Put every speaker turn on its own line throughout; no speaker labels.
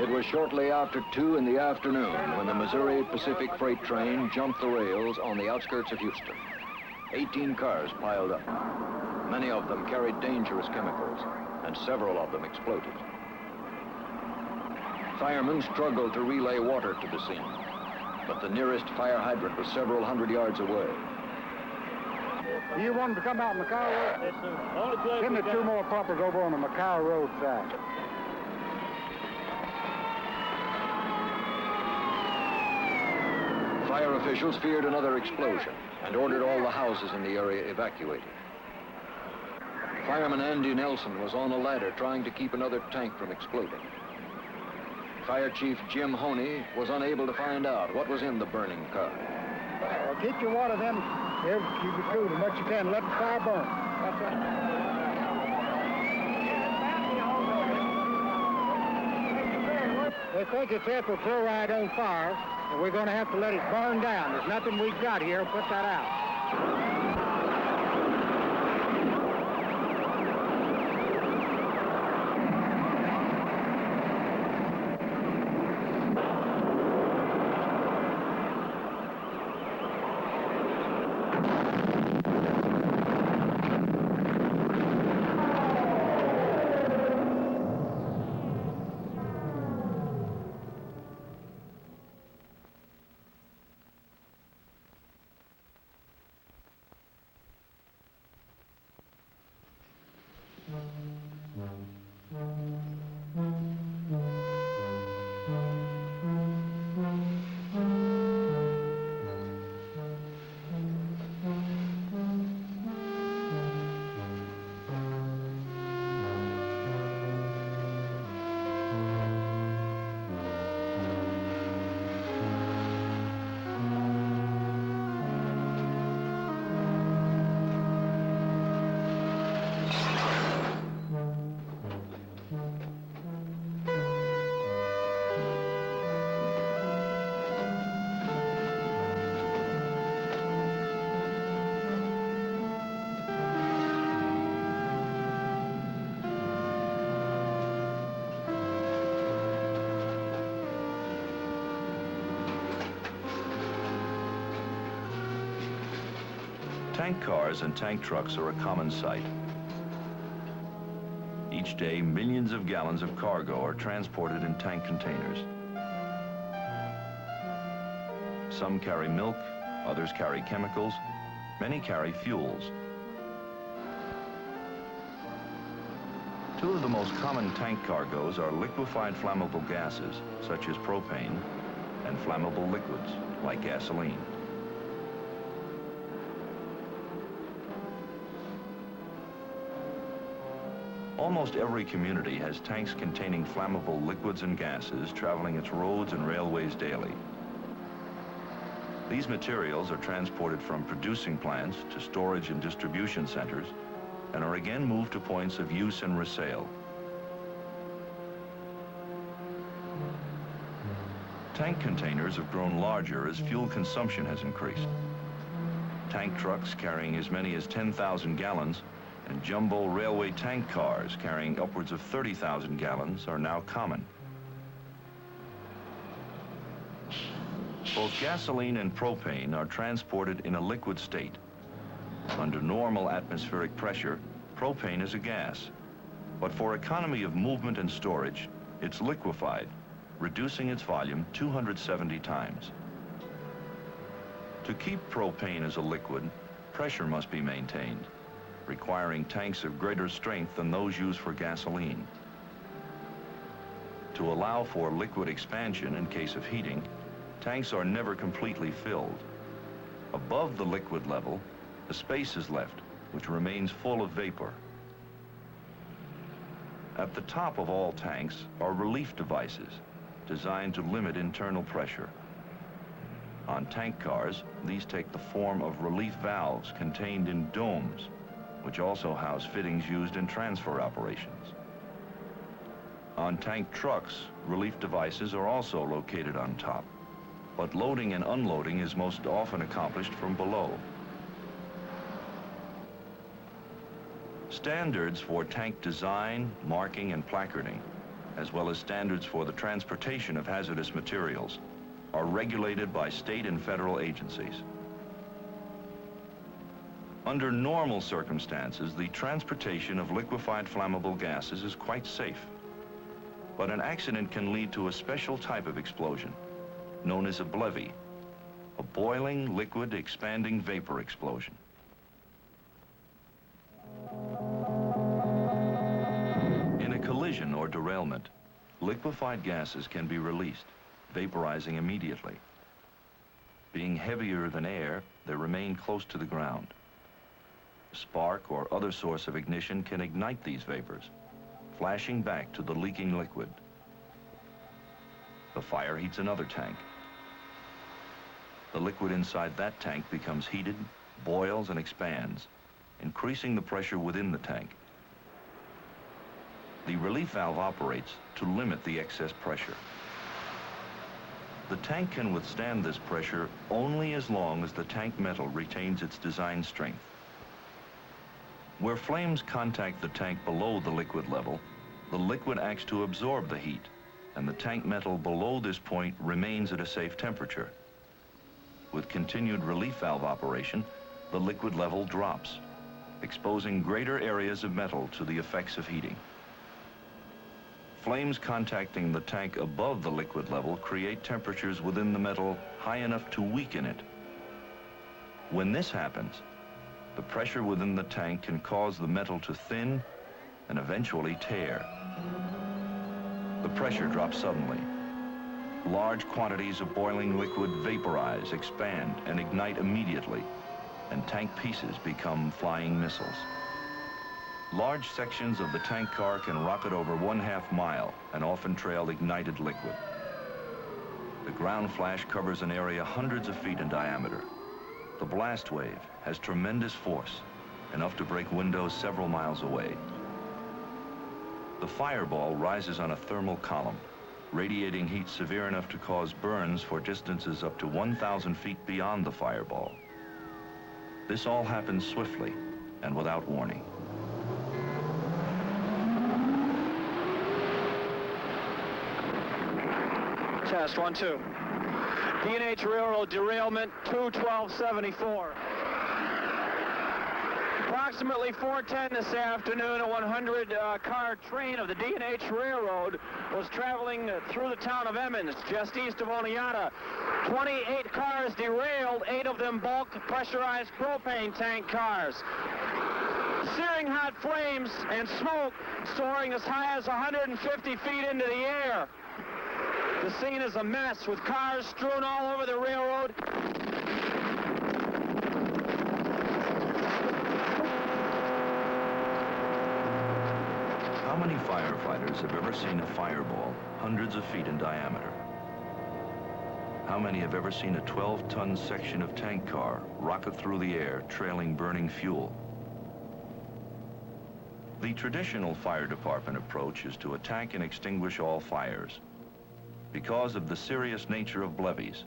It was shortly after 2 in the afternoon when the Missouri Pacific freight train jumped the rails on the outskirts of Houston. 18 cars piled up. Many of them carried dangerous chemicals, and several of them exploded. Firemen struggled to relay water to the scene, but the nearest fire hydrant was several hundred yards away.
You wanted to come out Macau Road?
Yes, sir. Only place.
Send the 2 more puppers over on the Macau Road side.
Fire officials feared another explosion and ordered all the houses in the area evacuated. Fireman Andy Nelson was on a ladder trying to keep another tank from exploding. Fire Chief Jim Honey was unable to find out what was in the burning car.
Get your water then. Here, keep it cool as much as you can. Let the fire burn. That's right. They think it's ethyl chloride on fire, and we're going to have to let it burn down. There's nothing we've got here to put that out.
Tank cars and tank trucks are a common sight. Each day, millions of gallons of cargo are transported in tank containers. Some carry milk, others carry chemicals, many carry fuels. 2 of the most common tank cargoes are liquefied flammable gases, such as propane, and flammable liquids, like gasoline. Almost every community has tanks containing flammable liquids and gases traveling its roads and railways daily. These materials are transported from producing plants to storage and distribution centers and are again moved to points of use and resale. Tank containers have grown larger as fuel consumption has increased. Tank trucks carrying as many as 10,000 gallons and jumbo railway tank cars carrying upwards of 30,000 gallons are now common. Both gasoline and propane are transported in a liquid state. Under normal atmospheric pressure, propane is a gas, but for economy of movement and storage, it's liquefied, reducing its volume 270 times. To keep propane as a liquid, pressure must be maintained, requiring tanks of greater strength than those used for gasoline. To allow for liquid expansion in case of heating, tanks are never completely filled. Above the liquid level, a space is left, which remains full of vapor. At the top of all tanks are relief devices designed to limit internal pressure. On tank cars, these take the form of relief valves contained in domes, which also house fittings used in transfer operations. On tank trucks, relief devices are also located on top, but loading and unloading is most often accomplished from below. Standards for tank design, marking, and placarding as well as standards for the transportation of hazardous materials, are regulated by state and federal agencies. Under normal circumstances, the transportation of liquefied flammable gases is quite safe. But an accident can lead to a special type of explosion, known as a BLEVE, a boiling, liquid, expanding vapor explosion. In a collision or derailment, liquefied gases can be released, vaporizing immediately. Being heavier than air, they remain close to the ground. A spark or other source of ignition can ignite these vapors, flashing back to the leaking liquid. The fire heats another tank. The liquid inside that tank becomes heated, boils, and expands, increasing the pressure within the tank. The relief valve operates to limit the excess pressure. The tank can withstand this pressure only as long as the tank metal retains its design strength. Where flames contact the tank below the liquid level, the liquid acts to absorb the heat, and the tank metal below this point remains at a safe temperature. With continued relief valve operation, the liquid level drops, exposing greater areas of metal to the effects of heating. Flames contacting the tank above the liquid level create temperatures within the metal high enough to weaken it. When this happens, the pressure within the tank can cause the metal to thin and eventually tear. The pressure drops suddenly. Large quantities of boiling liquid vaporize, expand, and ignite immediately, and tank pieces become flying missiles. Large sections of the tank car can rocket over 1/2 mile and often trail ignited liquid. The ground flash covers an area hundreds of feet in diameter. The blast wave has tremendous force, enough to break windows several miles away. The fireball rises on a thermal column, radiating heat severe enough to cause burns for distances up to 1,000 feet beyond the fireball. This all happens swiftly and without warning.
Test 1, 2. D&H Railroad derailment 2/12/74. Approximately 4:10 this afternoon, a 100-car train of the D&H Railroad was traveling through the town of Emmons, just east of Oneonta. 28 cars derailed, 8 of them bulk pressurized propane tank cars. Searing hot flames and smoke soaring as high as 150 feet into the air. The scene is a mess with cars strewn all over the railroad.
How many firefighters have ever seen a fireball hundreds of feet in diameter? How many have ever seen a 12-ton section of tank car rocket through the air, trailing burning fuel? The traditional fire department approach is to attack and extinguish all fires. Because of the serious nature of BLEVEs,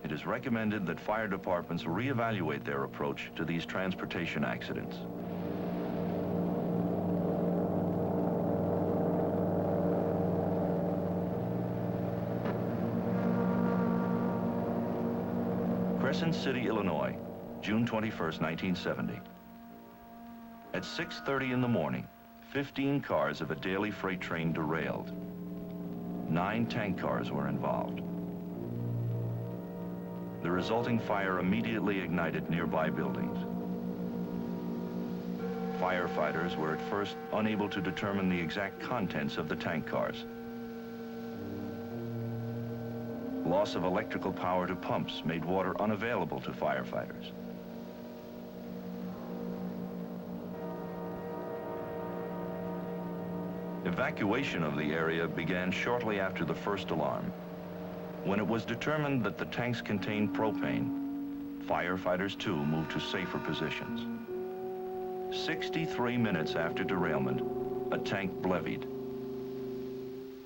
it is recommended that fire departments reevaluate their approach to these transportation accidents. Crescent City, Illinois, June 21st, 1970. At 6:30 in the morning, 15 cars of a daily freight train derailed. 9 tank cars were involved. The resulting fire immediately ignited nearby buildings. Firefighters were at first unable to determine the exact contents of the tank cars. Loss of electrical power to pumps made water unavailable to firefighters. Evacuation of the area began shortly after the first alarm. When it was determined that the tanks contained propane, firefighters too moved to safer positions. 63 minutes after derailment, a tank BLEVE'd.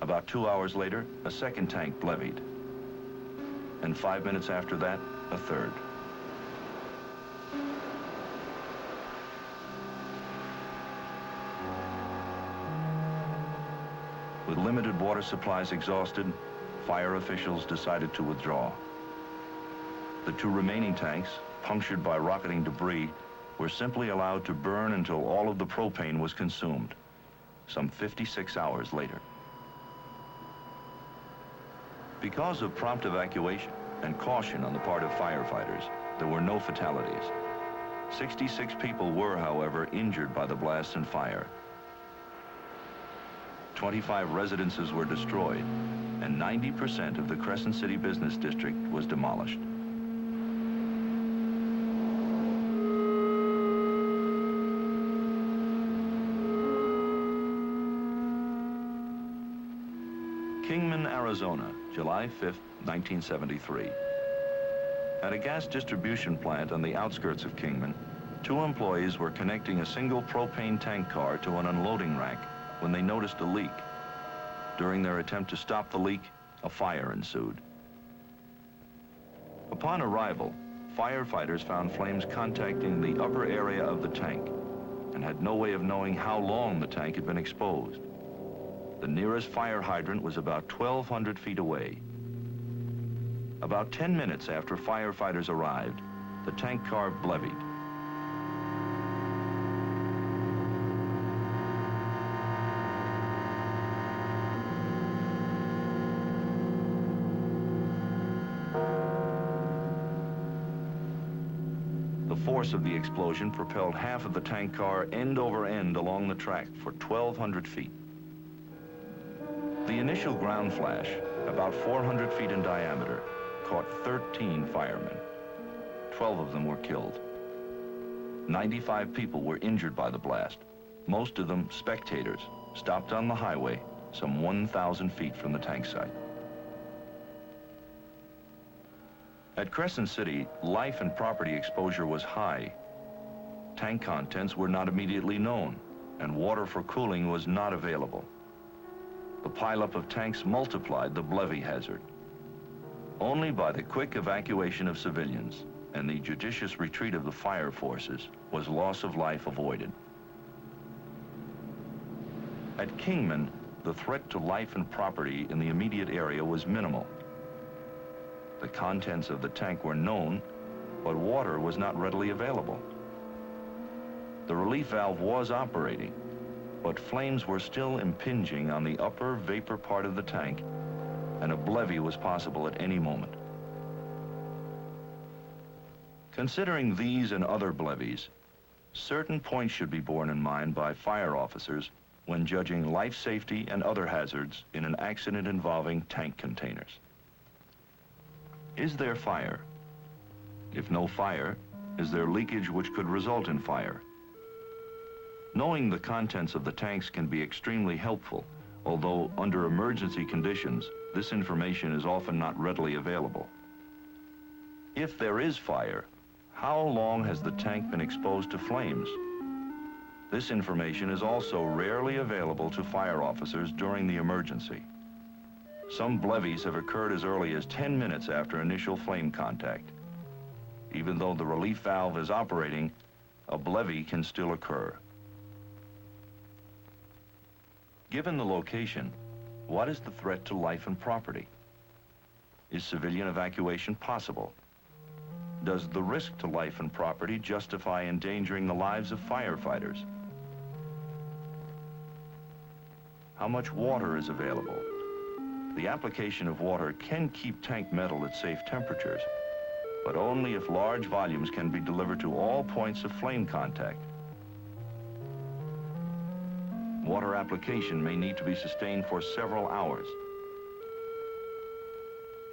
About 2 hours later, a second tank BLEVE'd. And 5 minutes after that, a third. With limited water supplies exhausted, fire officials decided to withdraw. The 2 remaining tanks, punctured by rocketing debris, were simply allowed to burn until all of the propane was consumed, some 56 hours later. Because of prompt evacuation and caution on the part of firefighters, there were no fatalities. 66 people were, however, injured by the blast and fire. 25 residences were destroyed, and 90% of the Crescent City Business District was demolished. Kingman, Arizona, July 5, 1973. At a gas distribution plant on the outskirts of Kingman, 2 employees were connecting a single propane tank car to an unloading rack when they noticed a leak. During their attempt to stop the leak, a fire ensued. Upon arrival, firefighters found flames contacting the upper area of the tank and had no way of knowing how long the tank had been exposed. The nearest fire hydrant was about 1,200 feet away. About 10 minutes after firefighters arrived, the tank car blevied. The force of the explosion propelled half of the tank car end over end along the track for 1,200 feet. The initial ground flash, about 400 feet in diameter, caught 13 firemen. 12 of them were killed. 95 people were injured by the blast, most of them spectators, stopped on the highway some 1,000 feet from the tank site. At Crescent City, life and property exposure was high. Tank contents were not immediately known, and water for cooling was not available. The pileup of tanks multiplied the blevy hazard. Only by the quick evacuation of civilians and the judicious retreat of the fire forces was loss of life avoided. At Kingman, the threat to life and property in the immediate area was minimal. The contents of the tank were known, but water was not readily available. The relief valve was operating, but flames were still impinging on the upper vapor part of the tank, and a blevy was possible at any moment. Considering these and other blevies, certain points should be borne in mind by fire officers when judging life safety and other hazards in an accident involving tank containers. Is there fire? If no fire, is there leakage which could result in fire? Knowing the contents of the tanks can be extremely helpful, although under emergency conditions, this information is often not readily available. If there is fire, how long has the tank been exposed to flames? This information is also rarely available to fire officers during the emergency. Some blevies have occurred as early as 10 minutes after initial flame contact. Even though the relief valve is operating, a blevy can still occur. Given the location, what is the threat to life and property? Is civilian evacuation possible? Does the risk to life and property justify endangering the lives of firefighters? How much water is available? The application of water can keep tank metal at safe temperatures, but only if large volumes can be delivered to all points of flame contact. Water application may need to be sustained for several hours.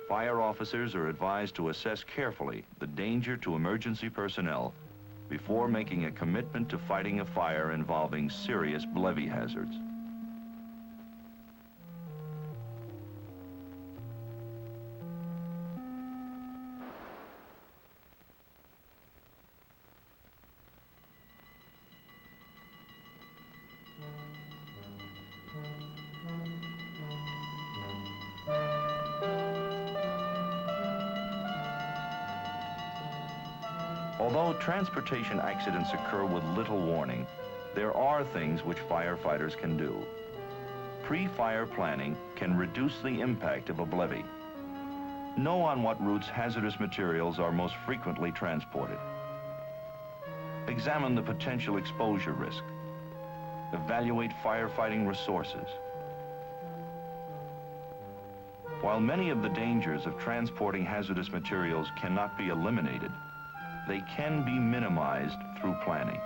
Fire officers are advised to assess carefully the danger to emergency personnel before making a commitment to fighting a fire involving serious blevy hazards. Although transportation accidents occur with little warning, there are things which firefighters can do. Pre-fire planning can reduce the impact of a levee. Know on what routes hazardous materials are most frequently transported. Examine the potential exposure risk. Evaluate firefighting resources. While many of the dangers of transporting hazardous materials cannot be eliminated, they can be minimized through planning.